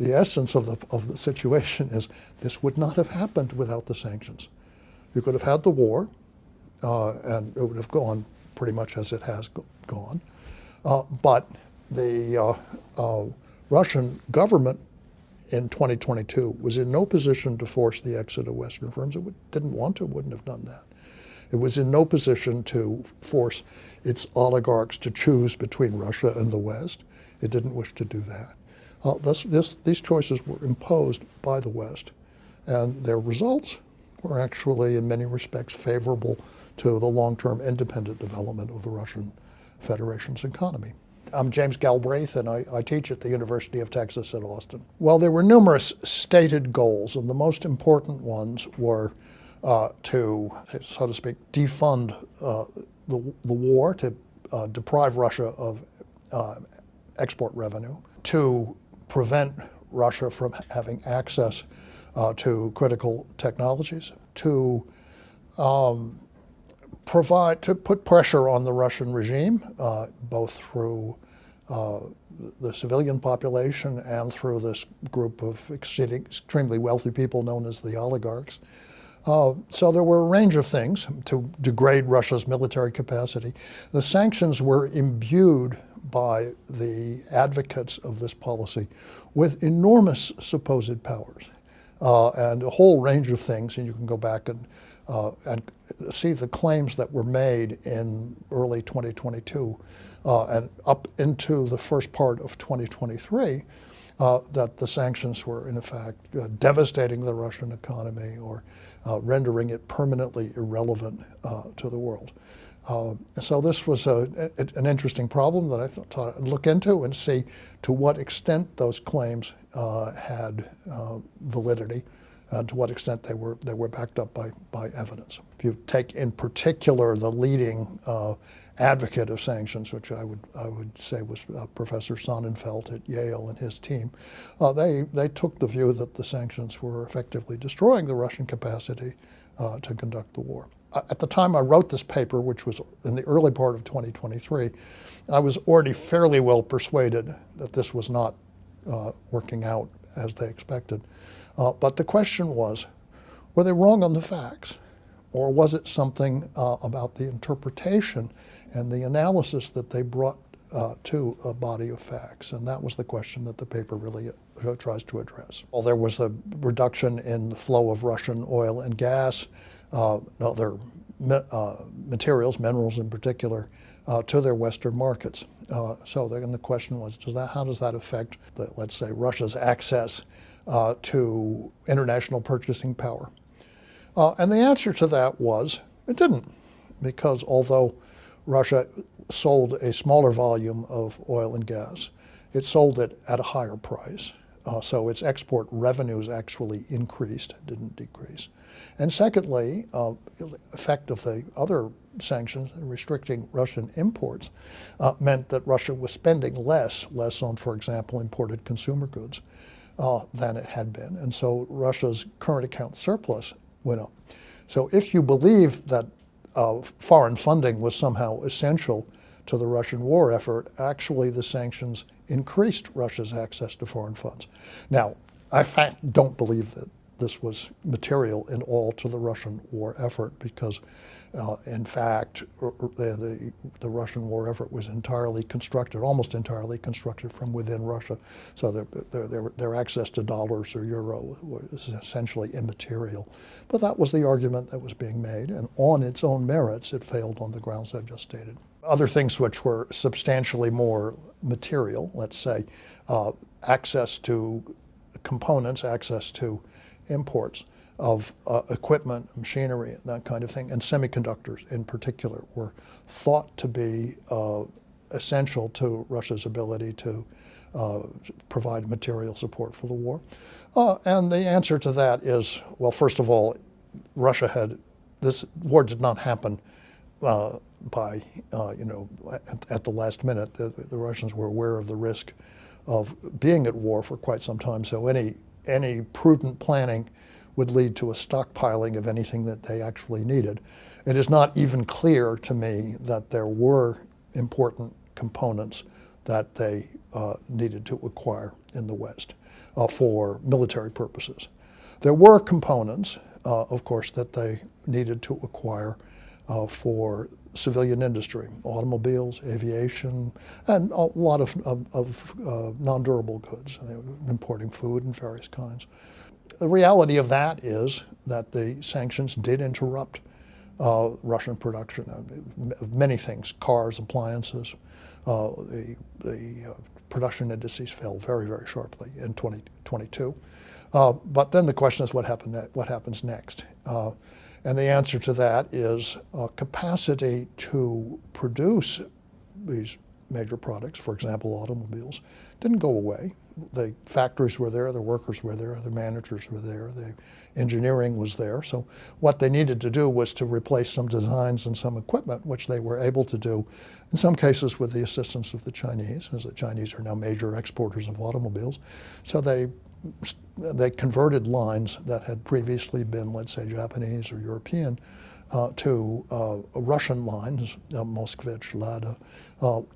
The essence of the situation is this would not have happened without the sanctions. You could have had the war, and it would have gone pretty much as it has gone. But the Russian government in 2022 was in no position to force the exit of Western firms. It didn't want to, wouldn't have done that. It was in no position to force its oligarchs to choose between Russia and the West. It didn't wish to do that. These choices were imposed by the West, and their results were actually, in many respects, favorable to the long-term independent development of the Russian Federation's economy. I'm James Galbraith, and I teach at the University of Texas at Austin. Well, there were numerous stated goals, and the most important ones were to, so to speak, defund the war, to deprive Russia of export revenue, to prevent Russia from having access to critical technologies, to put pressure on the Russian regime, both through the civilian population and through this group of extremely wealthy people known as the oligarchs. So there were a range of things to degrade Russia's military capacity. The sanctions were imbued by the advocates of this policy with enormous supposed powers and a whole range of things. And you can go back and see the claims that were made in early 2022 and up into the first part of 2023 that the sanctions were, in effect, devastating the Russian economy or rendering it permanently irrelevant to the world. So this was an interesting problem that I thought I'd look into and see to what extent those claims had validity and to what extent they were backed up by evidence. If you take in particular the leading advocate of sanctions, which I would say was Professor Sonnenfeld at Yale and his team, they took the view that the sanctions were effectively destroying the Russian capacity to conduct the war. At the time I wrote this paper, which was in the early part of 2023, I was already fairly well persuaded that this was not working out as they expected. But the question was, were they wrong on the facts? Or was it something about the interpretation and the analysis that they brought to a body of facts? And that was the question that the paper really tries to address. Well, there was a reduction in the flow of Russian oil and gas, other materials, minerals in particular, to their Western markets. So then the question was, how does that affect, let's say, Russia's access to international purchasing power? And the answer to that was, it didn't, because although Russia sold a smaller volume of oil and gas, it sold it at a higher price. So its export revenues actually increased, didn't decrease. And secondly, the effect of the other sanctions restricting Russian imports meant that Russia was spending less on, for example, imported consumer goods than it had been. And so Russia's current account surplus went up. So if you believe that foreign funding was somehow essential to the Russian war effort, actually the sanctions increased Russia's access to foreign funds. Now, I in fact don't believe that this was material in all to the Russian war effort because, in fact, the Russian war effort was entirely constructed, almost entirely constructed from within Russia. So their access to dollars or euro was essentially immaterial. But that was the argument that was being made, and on its own merits, it failed on the grounds I've just stated. Other things which were substantially more material, let's say, access to components, access to imports of equipment, machinery, that kind of thing, and semiconductors in particular were thought to be essential to Russia's ability to provide material support for the war. And the answer to that is, well, first of all, this war did not happen by, at the last minute. The Russians were aware of the risk of being at war for quite some time, so any prudent planning would lead to a stockpiling of anything that they actually needed. It is not even clear to me that there were important components that they needed to acquire in the West for military purposes. There were components, of course, that they needed to acquire for civilian industry, automobiles, aviation, and a lot of non-durable goods. They were importing food and various kinds. The reality of that is that the sanctions did interrupt Russian production of many things, cars, appliances. The production indices fell very, very sharply in 2022. But then the question is what happens next? And the answer to that is capacity to produce these major products, for example, automobiles, didn't go away. The factories were there, the workers were there, the managers were there, the engineering was there. So what they needed to do was to replace some designs and some equipment, which they were able to do, in some cases with the assistance of the Chinese, as the Chinese are now major exporters of automobiles. So they converted lines that had previously been, let's say, Japanese or European to Russian lines, Moskvich, Lada,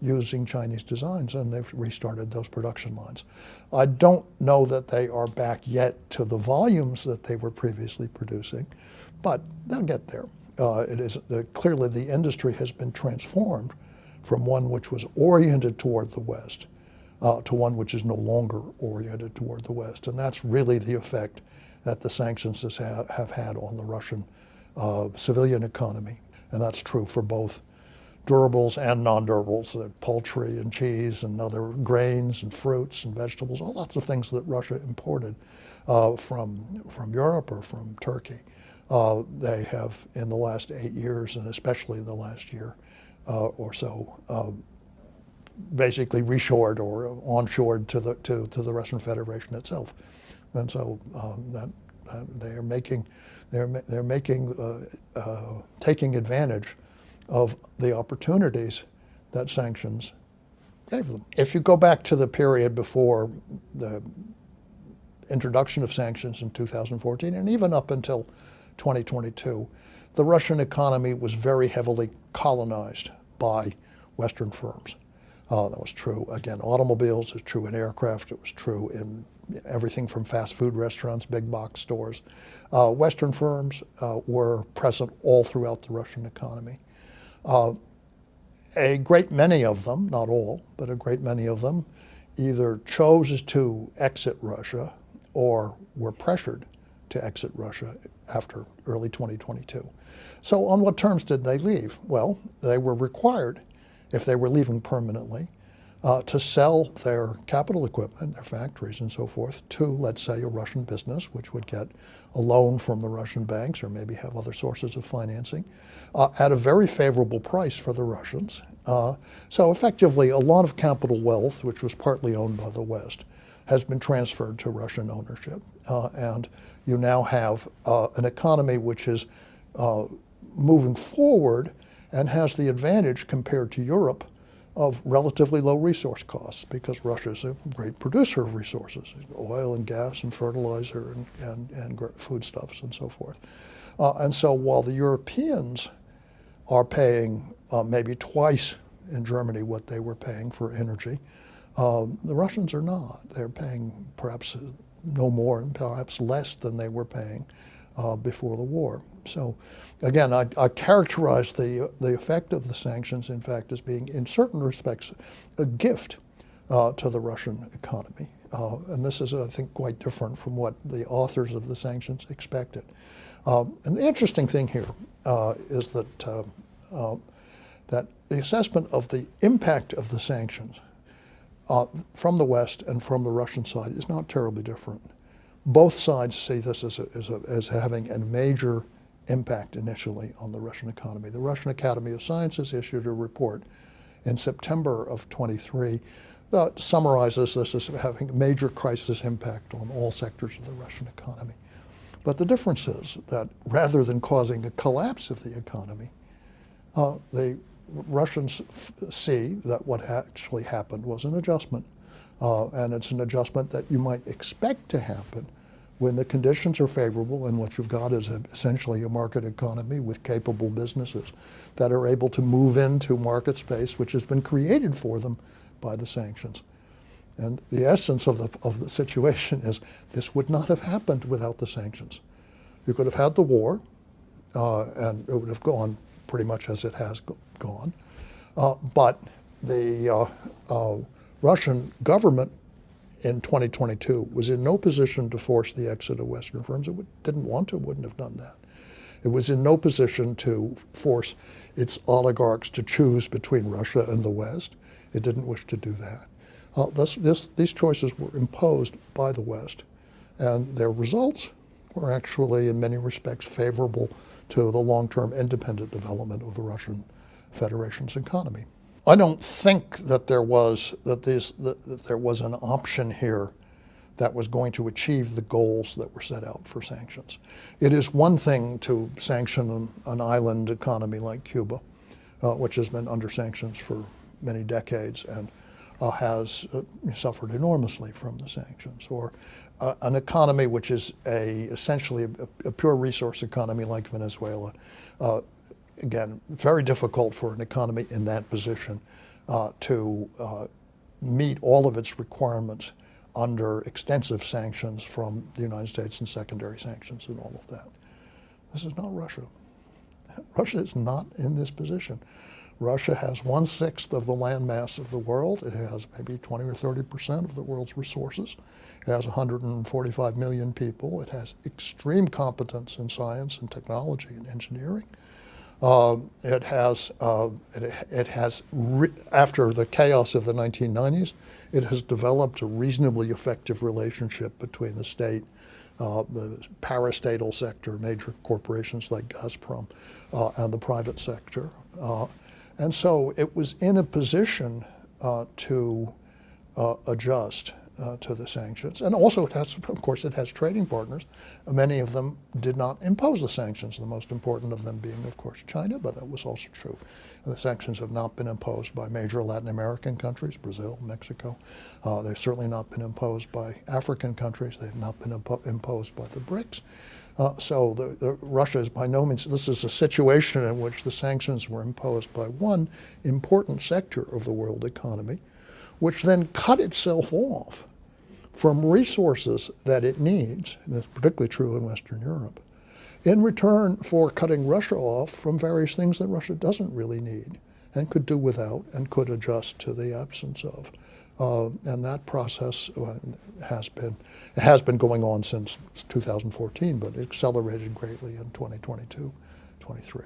using Chinese designs, and they've restarted those production lines. I don't know that they are back yet to the volumes that they were previously producing, but they'll get there. It is clearly the industry has been transformed from one which was oriented toward the West to one which is no longer oriented toward the West. And that's really the effect that the sanctions have had on the Russian civilian economy. And that's true for both durables and non-durables, poultry and cheese and other grains and fruits and vegetables, all lots of things that Russia imported from Europe or from Turkey. They have, in the last 8 years, and especially the last year or so, basically reshored or onshored to the Russian Federation itself, and so they're taking advantage of the opportunities that sanctions gave them. If you go back to the period before the introduction of sanctions in 2014, and even up until 2022, the Russian economy was very heavily colonized by Western firms. That was true, again, automobiles, it was true in aircraft, it was true in everything from fast food restaurants, big box stores. Western firms were present all throughout the Russian economy. A great many of them, not all, but a great many of them either chose to exit Russia or were pressured to exit Russia after early 2022. So on what terms did they leave? Well, they were required, if they were leaving permanently, to sell their capital equipment, their factories and so forth, to, let's say, a Russian business, which would get a loan from the Russian banks or maybe have other sources of financing at a very favorable price for the Russians. So effectively, a lot of capital wealth, which was partly owned by the West, has been transferred to Russian ownership. And you now have an economy which is moving forward and has the advantage compared to Europe of relatively low resource costs, because Russia is a great producer of resources, oil and gas and fertilizer and foodstuffs and so forth. And so while the Europeans are paying maybe twice in Germany what they were paying for energy, the Russians are not. They're paying perhaps no more and perhaps less than they were paying before the war. So again, I characterize the effect of the sanctions, in fact, as being, in certain respects, a gift to the Russian economy. And this is, I think, quite different from what the authors of the sanctions expected. And the interesting thing here is that, that the assessment of the impact of the sanctions from the West and from the Russian side is not terribly different. Both sides see this as having a major impact initially on the Russian economy. The Russian Academy of Sciences issued a report in September of 23 that summarizes this as having a major crisis impact on all sectors of the Russian economy. But the difference is that rather than causing a collapse of the economy, the Russians see that what actually happened was an adjustment. And it's an adjustment that you might expect to happen when the conditions are favorable, and what you've got is essentially a market economy with capable businesses that are able to move into market space which has been created for them by the sanctions. And the essence of the situation is this would not have happened without the sanctions. You could have had the war, and it would have gone pretty much as it has gone. But the Russian government in 2022 was in no position to force the exit of Western firms. It didn't want to, wouldn't have done that. It was in no position to force its oligarchs to choose between Russia and the West. It didn't wish to do that. These choices were imposed by the West, and their results were actually, in many respects, favorable to the long-term independent development of the Russian Federation's economy. I don't think that there was an option here that was going to achieve the goals that were set out for sanctions. It is one thing to sanction an island economy like Cuba, which has been under sanctions for many decades and has suffered enormously from the sanctions, or an economy which is essentially a pure resource economy like Venezuela. Again, very difficult for an economy in that position to meet all of its requirements under extensive sanctions from the United States and secondary sanctions and all of that. This is not Russia. Russia is not in this position. Russia has 1/6 of the land mass of the world. It has maybe 20 or 30% of the world's resources. It has 145 million people. It has extreme competence in science and technology and engineering. It has, after the chaos of the 1990s, it has developed a reasonably effective relationship between the state, the parastatal sector, major corporations like Gazprom, and the private sector. And so it was in a position to adjust to the sanctions. And also, of course, it has trading partners. Many of them did not impose the sanctions, the most important of them being, of course, China, but that was also true. The sanctions have not been imposed by major Latin American countries, Brazil, Mexico. They've certainly not been imposed by African countries. They've not been imposed by the BRICS. So Russia is by no means, this is a situation in which the sanctions were imposed by one important sector of the world economy, which then cut itself off from resources that it needs, and that's particularly true in Western Europe, in return for cutting Russia off from various things that Russia doesn't really need and could do without and could adjust to the absence of. And that process has been going on since 2014, but it accelerated greatly in 2022, 23.